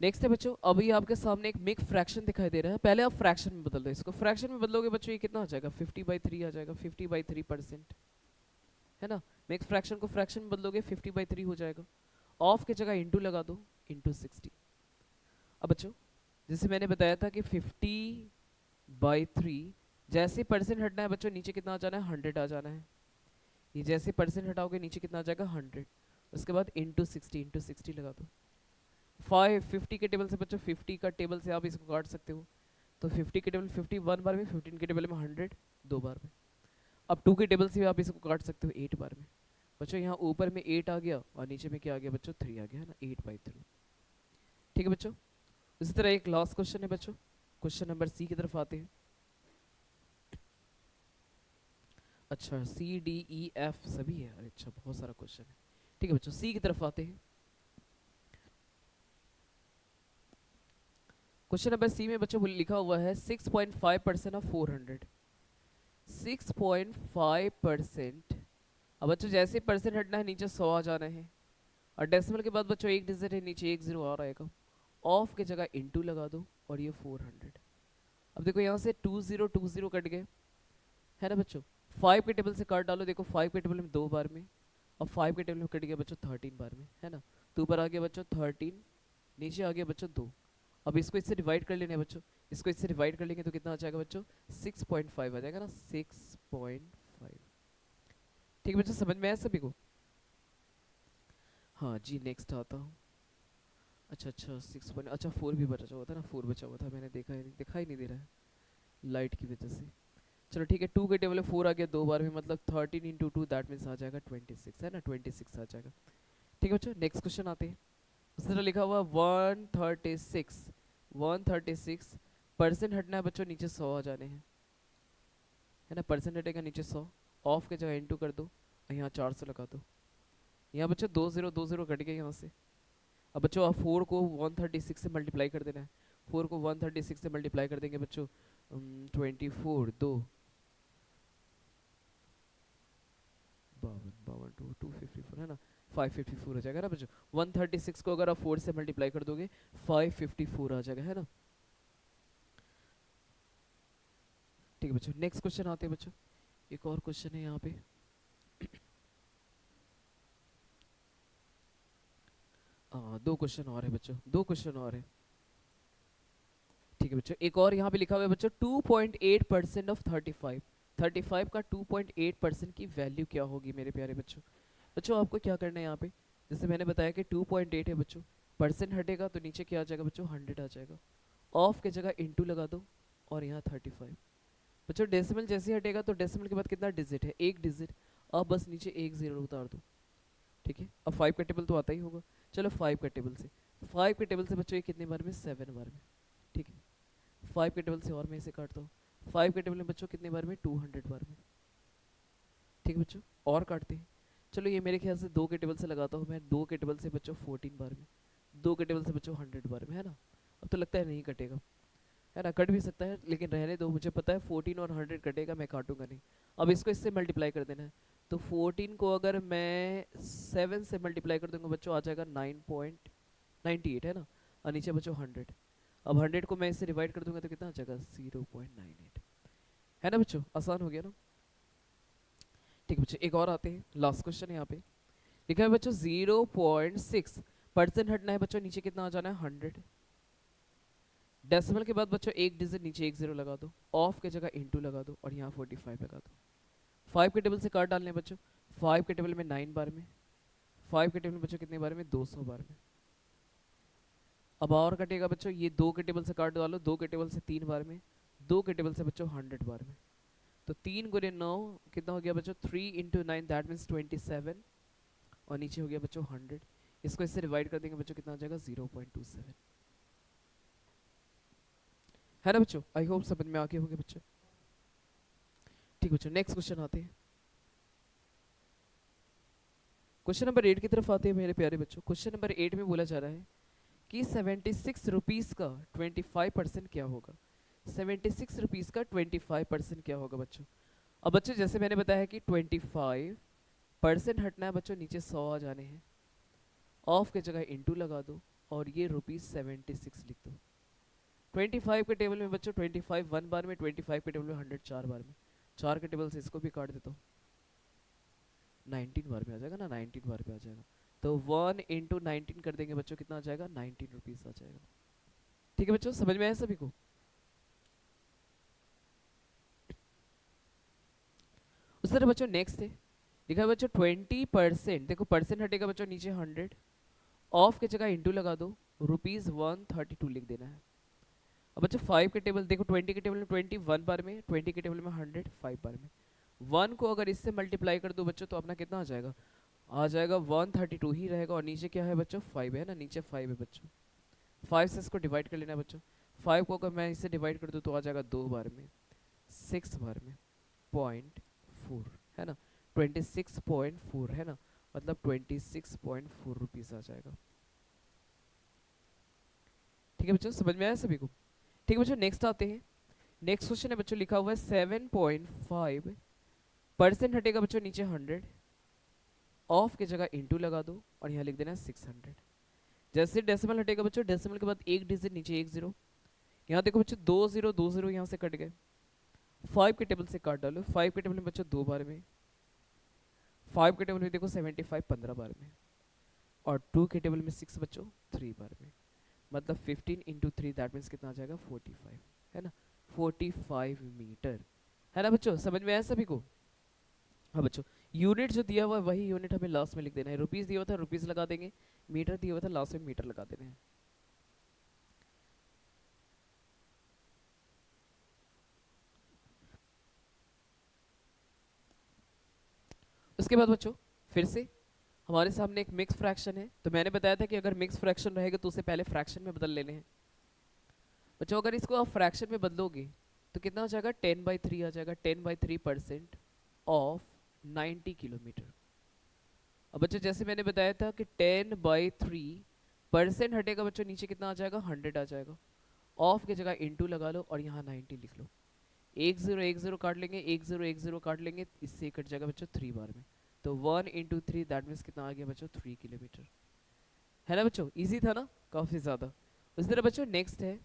नेक्स्ट है बच्चों, अभी आपके सामने एक मिक्स फ्रैक्शन दिखाई दे रहा है। पहले आप फ्रैक्शन में बदल दो, इसको फ्रैक्शन में बदलोगे बच्चों, ये कितना आ जाएगा, 50/3 आ जाएगा, 50/3%, है ना। मिक्स फ्रैक्शन को फ्रैक्शन में बदलोगे 50/3 हो जाएगा। ऑफ की जगह इंटू लगा दो, इंटू 60। अब बच्चों जैसे मैंने बताया था कि 50/3, जैसे परसेंट हटना है बच्चों नीचे कितना आ जाना है, 100 आ जाना है। ये जैसे परसेंट हटाओगे नीचे कितना आ जाएगा, 100। उसके बाद इंटू 60 लगा दो। 50 के टेबल से बच्चों, 50 का टेबल से आप इसको काट सकते हो, तो 50 के टेबल 51 बार में, 15 के टेबल में 100 दो बार में। अब 2 के टेबल से भी आप इसको काट सकते हो 8 बार में। बच्चों यहाँ ऊपर में 8 आ गया और नीचे में क्या आ गया बच्चों, 3 आ गया, है ना, 8/3। ठीक है बच्चों, इसी तरह एक लास्ट क्वेश्चन है बच्चों, क्वेश्चन नंबर सी की तरफ आते हैं। अच्छा C D E F सभी है, अरे अच्छा बहुत सारा क्वेश्चन है। ठीक है बच्चों, सी की तरफ आते हैं। क्वेश्चन नंबर सी में बच्चों लिखा हुआ है 6.5% ऑफ 400। 6.5%। अब बच्चों जैसे परसेंट हटना है नीचे 100 आ जाना है, और डेसिमल के बाद बच्चों एक डिजिट है नीचे एक जीरो और आएगा। ऑफ की जगह इनटू लगा दो और ये 400। अब देखो यहाँ से 20 कट गए, है ना बच्चों। 5 के टेबल से काट डालो, देखो 5 के टेबल में 2 बार में, और 5 के टेबल में कट गया बच्चों 13 बार में, है ना। तो ऊपर आ गया बच्चों 13, नीचे आ गया बच्चों 2। अब इसको इससे डिवाइड कर लेने बच्चों, इसको इससे डिवाइड कर लेंगे तो कितना आ जाएगा बच्चों, 6.5 आ जाएगा ना, 6.5। ठीक है बच्चों, समझ में आया सभी को। हाँ जी, नेक्स्ट आता हूँ। अच्छा 6 अच्छा 4 भी बचा हुआ था ना, 4 बचा हुआ था, मैंने देखा ही नहीं, दिखाई नहीं दे रहा है लाइट की वजह से। चलो ठीक है, 2 के टेबल में 4 आ गया 2 बार में, मतलब 13 इंटू 2 दैट मीन्स आ जाएगा 26, है ना, 26 आ जाएगा। ठीक है बच्चों, नेक्स्ट क्वेश्चन आते हैं। उस तरह लिखा हुआ 136। 136 परसेंट हटना है बच्चों, नीचे 100 आ जाने हैं, है ना। परसेंट हटेगा नीचे 100, ऑफ के जगह इंटू कर दो और यहाँ 400 लगा दो। यहाँ बच्चों 2 0 कट गए यहाँ से। अब बच्चों आप 4 को 136 से मल्टीप्लाई कर देना है। 4 को 136 से मल्टीप्लाई कर देंगे बच्चों, 24 2 52 52 254, है ना, 554 हो जाएगा ना बच्चों। 136 को अगर आप 4 से मल्टीप्लाई कर दोगे 554 आ जाएगा, है ना। ठीक है बच्चों, नेक्स्ट क्वेश्चन आते हैं बच्चों। एक और क्वेश्चन है यहाँ पे। दो क्वेश्चन और है बच्चों, दो क्वेश्चन और है। ठीक है बच्चों, एक और यहाँ पे लिखा हुआ है बच्चों 2.8% ऑफ 35। 35 का 2.8% की वैल्यू क्या होगी मेरे प्यारे बच्चों। बच्चों आपको क्या करना है यहाँ पे, जैसे मैंने बताया कि 2.8 है बच्चों, परसेंट हटेगा तो नीचे क्या आ जाएगा बच्चों, 100 आ जाएगा। ऑफ के जगह इंटू लगा दो और यहाँ 35। बच्चों डेसिमल जैसे हटेगा तो डेसिमल के बाद कितना डिजिट है, एक डिजिट। अब बस नीचे एक जीरो उतार दो, ठीक है। अब 5 का टेबल तो आता ही होगा, चलो 5 का टेबल से, 5 के टेबल से बच्चों ये कितने बार में, 7 बार में, ठीक है। 5 के टेबल से और मैं इसे काटता हूँ, 5 के टेबल में बच्चों कितने बार में, 200 बार में, ठीक है बच्चों। और काटते हैं, चलो ये मेरे ख्याल से 2 के टेबल से लगाता हूँ मैं, 2 के टेबल से बच्चों 14 बार में, 2 के टेबल से बच्चों 100 बार में, है ना। अब तो लगता है नहीं कटेगा, है ना, कट भी सकता है लेकिन रहने दो, मुझे पता है 14 और 100 कटेगा, मैं काटूंगा नहीं। अब इसको इससे मल्टीप्लाई कर देना है, तो 14 को अगर मैं 7 से मल्टीप्लाई कर दूंगा बच्चों आ जाएगा 9.98, है ना, और नीचे बच्चों 100। अब 100 को मैं इससे डिवाइड कर दूंगा तो कितना आ जाएगा, 0.98, है ना बच्चों, आसान हो गया ना। ठीक है बच्चों, एक और आते हैं, लास्ट क्वेश्चन यहाँ पे लिखा है बच्चों 0.6% हटना है बच्चों, नीचे कितना आ जाना है, 100। डेसिमल के बाद बच्चों एक डिजिट नीचे एक जीरो लगा दो, ऑफ के जगह इंटू लगा दो और यहाँ 45 लगा दो। 5 के टेबल से काट डालने बच्चों, 5 के टेबल में 9 बार में, 5 के टेबल में बच्चों कितने बार में, 200 बार में। अब और कटेगा बच्चों, ये 2 के टेबल से काट डालो, 2 के टेबल से 3 बार में, 2 के टेबल से बच्चों 100 बार में। तो 3 गुने 9 कितना हो गया बच्चों, 3 इंटू 9 दैट मीन्स 27, और नीचे हो गया बच्चों 100। इसको इससे डिवाइड कर देंगे बच्चों कितना आ जाएगा, 0.27, है ना बच्चों। आई होप समझ में आ गए होंगे बच्चों। ठीक बच्चों, नेक्स्ट क्वेश्चन आते हैं। क्वेश्चन नंबर 8 की तरफ आते हैं मेरे प्यारे बच्चों। क्वेश्चन नंबर 8 में बोला जा रहा है कि 76 रुपीज़ का 25% क्या होगा। 76 रुपीज़ का 25% क्या होगा बच्चों। अब बच्चों जैसे मैंने बताया कि 25% हटना है बच्चों, नीचे 100 आ जाने हैं, ऑफ के जगह इंटू लगा दो और ये ₹76 लिख दो। 25 के टेबल में बच्चों 25 1 बार में, 25 के टेबल में 100 4 बार में, 4 के टेबल से इसको भी काट देता हूँ, 19 बार में आ जाएगा ना, 19 बार में आ जाएगा। तो 1 इंटू 19 कर देंगे बच्चों, कितना आ जाएगा, 19 रुपीज़ आ जाएगा। ठीक है बच्चों, समझ में आया सभी को। उस तरह बच्चों नेक्स्ट है, लिखा है बच्चों 20%, देखो परसेंट हटेगा बच्चों नीचे 100, ऑफ के जगह इंटू लगा दो, ₹132 लिख देना है। अब बच्चों 5 के टेबल देखो, 20 के टेबल में 20 1 बार में, 20 के टेबल में 100 5 बार में। 1 को अगर इससे मल्टीप्लाई कर दो बच्चों तो अपना कितना आ जाएगा 132 ही रहेगा, और नीचे क्या है बच्चों 5 है ना, नीचे 5 है बच्चों। 5 से इसको डिवाइड कर लेना है बच्चों, 5 को अगर मैं इससे डिवाइड कर दूँ तो आ जाएगा 2 बार में, 6 बार में, 0.4, है ना, 26.4, है ना, मतलब 26.4 रुपीज़ आ जाएगा। ठीक है बच्चों, समझ में आया सभी को? ठीक है बच्चों, नेक्स्ट आते हैं। नेक्स्ट क्वेश्चन है बच्चों, लिखा हुआ है 7.5% हटेगा बच्चों नीचे 100, ऑफ की जगह इंटू लगा दो और यहाँ लिख देना 600। जैसे डेसिमल हटेगा बच्चों, डेसिमल के बाद एक डिजिट नीचे एक जीरो, यहाँ देखो बच्चों दो जीरो यहाँ से कट गए। 5 के टेबल से काट डालो, 5 के टेबल में बच्चों 2 बार में, 5 के टेबल में देखो 75 15 बार में, और 2 के टेबल में 6 बच्चों 3 बार में। मतलब 15 इंटू 3 दैट मीन्स कितना आ जाएगा 45, है ना, 45 मीटर, है ना बच्चों, समझ में आया सभी को? हाँ बच्चों, यूनिट जो दिया हुआ है वही यूनिट हमें लास्ट में लिख देना है। रुपीस दिया हुआ था रुपीस लगा देंगे, मीटर दिया हुआ था लास्ट में मीटर लगा देना है। उसके बाद बच्चों फिर से हमारे सामने एक मिक्स फ्रैक्शन है, तो मैंने बताया था कि अगर मिक्स फ्रैक्शन रहेगा तो उसे पहले फ्रैक्शन में बदल लेने हैं। बच्चों अगर इसको आप फ्रैक्शन में बदलोगे तो कितना हो जाएगा, 10/3 आ जाएगा, 10/3% ऑफ 90 किलोमीटर। अब बच्चों जैसे मैंने बताया था कि 10/3% हटेगा बच्चों, नीचे कितना आ जाएगा 100 आ जाएगा, ऑफ की जगह इंटू लगा लो और यहाँ 90 लिख लो। एक जीरो काट लेंगे, एक जीरो काट लेंगे, इससे कट जाएगा बच्चों 3 बार में। तो 1 इंटू 3 दैट मीन्स कितना आ गया बच्चों 3 किलोमीटर, है ना बच्चों, इजी था ना काफी ज्यादा। उस तरह बच्चों नेक्स्ट है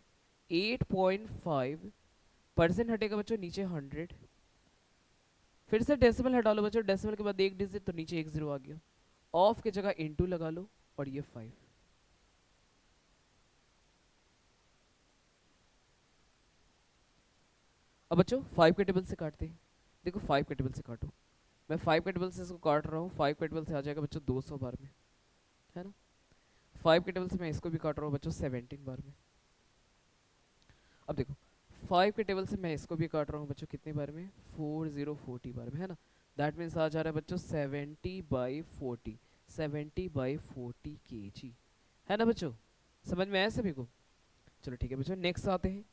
8.5% हटेगा बच्चों नीचे 100, फिर से डेसिमल हटा लो बच्चों, डेसिमल के बाद एक डिजिट तो नीचे एक जीरो आ गया, ऑफ की जगह इंटू लगा लो और ये 5। अब बच्चों 5 के टेबल से काटते हैं, देखो 5 के टेबल से काटो, मैं 5 के टेबल से इसको काट रहा हूँ, 5 के टेबल से आ जाएगा बच्चों 200 बार में, है ना। 5 के टेबल से मैं इसको भी काट रहा हूँ बच्चों 17 बार में। अब देखो 5 के टेबल से मैं इसको भी काट रहा हूँ बच्चों कितनी बार में, 40 बार में, है ना। दैट मीन्स आ जा रहा है बच्चों 70/40, 70/40 kg, है ना बच्चों, समझ में आया सभी को? चलो ठीक है बच्चों, नेक्स्ट आते हैं।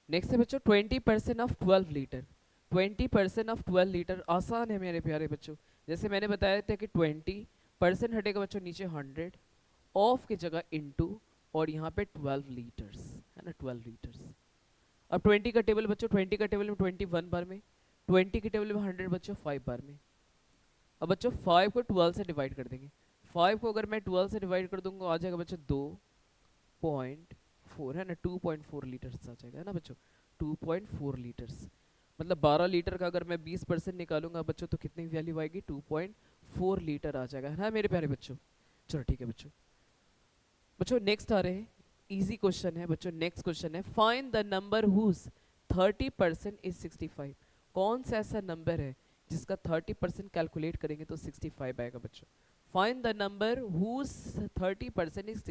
नेक्स्ट है बच्चों 20% ऑफ 12 लीटर, 20% ऑफ 12 लीटर, आसान है मेरे प्यारे बच्चों। जैसे मैंने बताया था कि 20% हटेगा बच्चों नीचे 100, ऑफ की जगह इनटू और यहाँ पे 12 लीटर्स, है ना, 12 लीटर्स। अब 20 का टेबल बच्चों, 20 का टेबल में 21 बार में, 20 के टेबल में 100 बच्चों 5 बार में। अब बच्चों 5 को 12 से डिवाइड कर देंगे, 5 को अगर मैं 12 से डिवाइड कर दूंगा आ जाएगा बच्चों 2.4, है ना, 2.4 लीटर्स आ जाएगा, है ना बच्चों, 2.4 लीटर्स। मतलब 12 लीटर का अगर मैं 20% निकालूंगा बच्चों तो कितनी वैल्यू आएगी, 2.4 लीटर आ जाएगा, है ना मेरे प्यारे बच्चों। चलो ठीक है बच्चों, बच्चों नेक्स्ट आ रहे हैं, इजी क्वेश्चन है बच्चों। नेक्स्ट क्वेश्चन है find the number whose 30% is 65। कौन सा ऐसा नंबर है जिसका 30% कैलकुलेट करेंगे तो 65 आएगा बच्चों। Find the number whose 30% is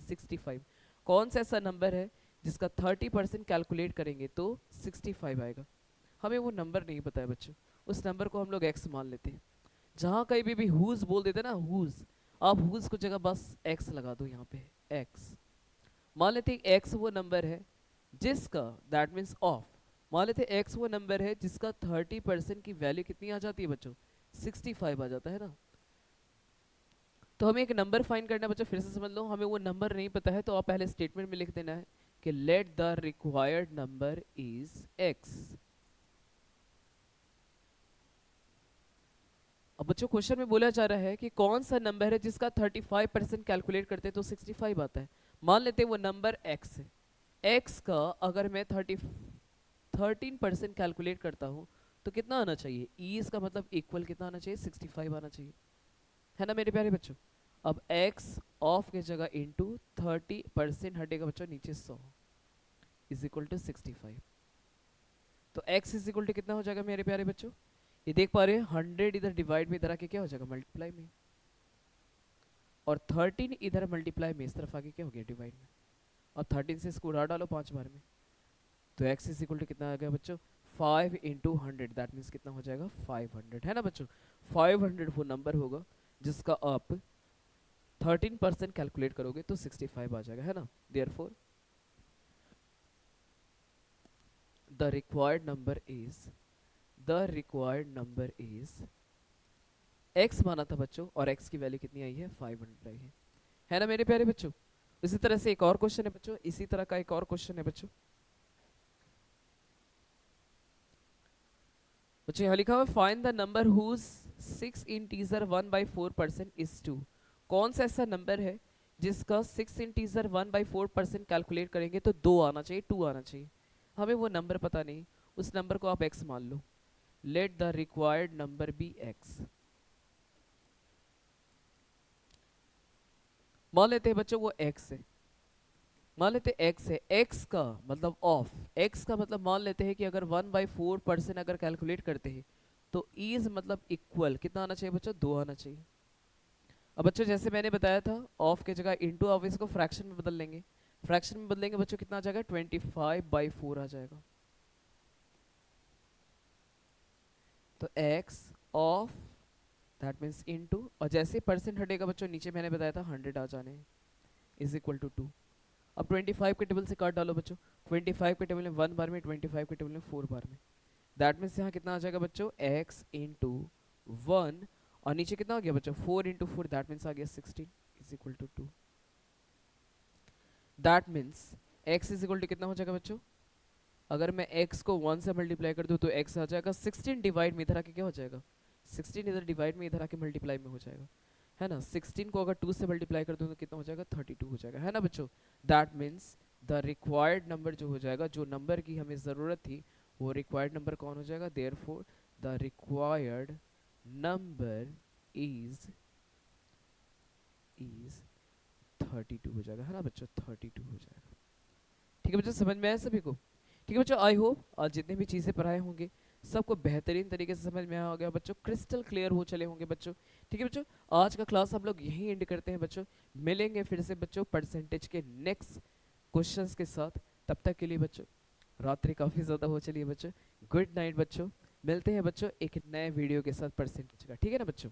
65, कौन सा ऐसा नंबर है जिसका 30% कैलकुलेट करेंगे तो 65 आएगा। हमें वो नंबर नहीं पता है बच्चों, उस नंबर को हम लोग एक्स मान लेते हैं। जहाँ कहीं भी हुज बोल देते ना, हुज, आप हुज को जगह बस एक्स लगा दो यहाँ पे, एक्स। मान लेते हैं एक्स वो नंबर है जिसका, दैट मीन्स ऑफ, मान लेते हैं एक्स वो नंबर है जिसका 30% की वैल्यू कितनी आ जाती है बच्चों, 65 आ जाता है ना। तो हमें एक नंबर फाइंड करना है बच्चों, फिर से समझ लो, हमें वो नंबर नहीं पता है तो आप पहले स्टेटमेंट में लिख देना है कि late the required number is x. अब बच्चों क्वेश्चन में बोला जा रहा है कि कौन सा नंबर है जिसका 35% कैलकुलेट करते हैं तो 65 आता है। मान लेते हैं वो नंबर x है, x का अगर मैं 13% कैलकुलेट करता हूँ तो कितना आना चाहिए, e इसका मतलब इक्वल कितना आना चाहिए, 65 आना चाहिए, है ना मेरे प्यारे बच्चों। अब x ऑफ की जगह इंटू 30% हटेगा बच्चों नीचे 100 इज इक्वल टू 65। तो x इज इक्वल टू कितना हो जाएगा मेरे प्यारे बच्चों, ये देख पा रहे हैं 100 इधर डिवाइड में इधर आके क्या हो जाएगा मल्टीप्लाई में, और 13 इधर मल्टीप्लाई में इस तरफ आके क्या हो गया डिवाइड में, और 13 से इसको उड़ा डालो 5 बार में। तो x इज इक्वल टू कितना आ गया बच्चों, 5 इंटू 100, दैट मीन्स कितना हो जाएगा 500, है ना बच्चों। 500 वो नंबर होगा जिसका आप 13% कैलकुलेट करोगे तो 65 आ जाएगा, है ना। Therefore the required number is, the required number is x माना था बच्चों, और x की वैल्यू कितनी आई है, 500 आई है ना मेरे प्यारे बच्चों। इसी तरह से एक और क्वेश्चन है बच्चों, इसी तरह का एक और क्वेश्चन है बच्चों। बच्चों यहाँ लिखा हुआ find the number whose 6 integer 1/4% is 2। कौन सा ऐसा नंबर है जिसका 6 इंटीजर 1/4% कैलकुलेट करेंगे तो 2 आना चाहिए, 2 आना चाहिए। हमें वो नंबर पता नहीं, उस नंबर को आप x मान लो। Let the required number be x। मान लेते हैं बच्चों वो x है, मान लेते हैं x है, x का मतलब ऑफ, x का मतलब मान लेते हैं कि अगर 1/4% अगर कैलकुलेट करते हैं तो इज मतलब इक्वल कितना आना चाहिए बच्चों, 2 आना चाहिए। अब बच्चों जैसे मैंने बताया था ऑफ के जगह इनटू, ऑफ इसको फ्रैक्शन में बदल लेंगे, फ्रैक्शन में बदलेंगे बच्चों कितना आ जाएगा, 25/4 आ जाएगा। तो x of that means into, और जैसे परसेंट हटेगा बच्चों नीचे मैंने बताया था 100 आ जाने हैं, इज इक्वल टू 2। अब 25 के टेबल से काट डालो बच्चों, 25 के टेबल में 1 बार में, 25 के टेबल में 4 बार में, दैट मीन्स यहाँ कितना आ जाएगा बच्चों, x इंटू 1, और नीचे कितना हो गया बच्चों, 4 इंटू 4, दैट मीन्स आ गया 16 is equal to 2। That means x is equal to कितना हो जाएगा बच्चों, अगर मैं x को 1 से मल्टीप्लाई कर दूं तो x आ जाएगा 16 डिवाइड में, इधर आके क्या हो जाएगा, 16 इधर डिवाइड में, इधर आके मल्टीप्लाई में हो जाएगा, है ना। 16 को अगर 2 से मल्टीप्लाई कर दूं तो कितना हो जाएगा, 32 हो जाएगा, है ना बच्चों। That means the required number जो हो जाएगा, जो नंबर की हमें ज़रूरत थी वो रिक्वायर्ड नंबर कौन हो जाएगा, therefore the required number is 32 हो जाएगा, है ना बच्चों, 32 हो जाएगा। ठीक है बच्चों, समझ में आया सभी को। ठीक है बच्चों, आई होप आज जितने भी चीज़ें पढ़ाए होंगे सबको बेहतरीन तरीके से समझ में आया होगा बच्चों, क्रिस्टल क्लियर हो चले होंगे बच्चों। ठीक है बच्चों, आज का क्लास हम लोग यहीं एंड करते हैं बच्चों, मिलेंगे फिर से बच्चों परसेंटेज के नेक्स्ट क्वेश्चंस के साथ। तब तक के लिए बच्चों रात्रि काफ़ी ज़्यादा हो चली है बच्चों, गुड नाइट बच्चों, मिलते हैं बच्चों एक नए वीडियो के साथ परसेंटेज का, ठीक है ना बच्चों।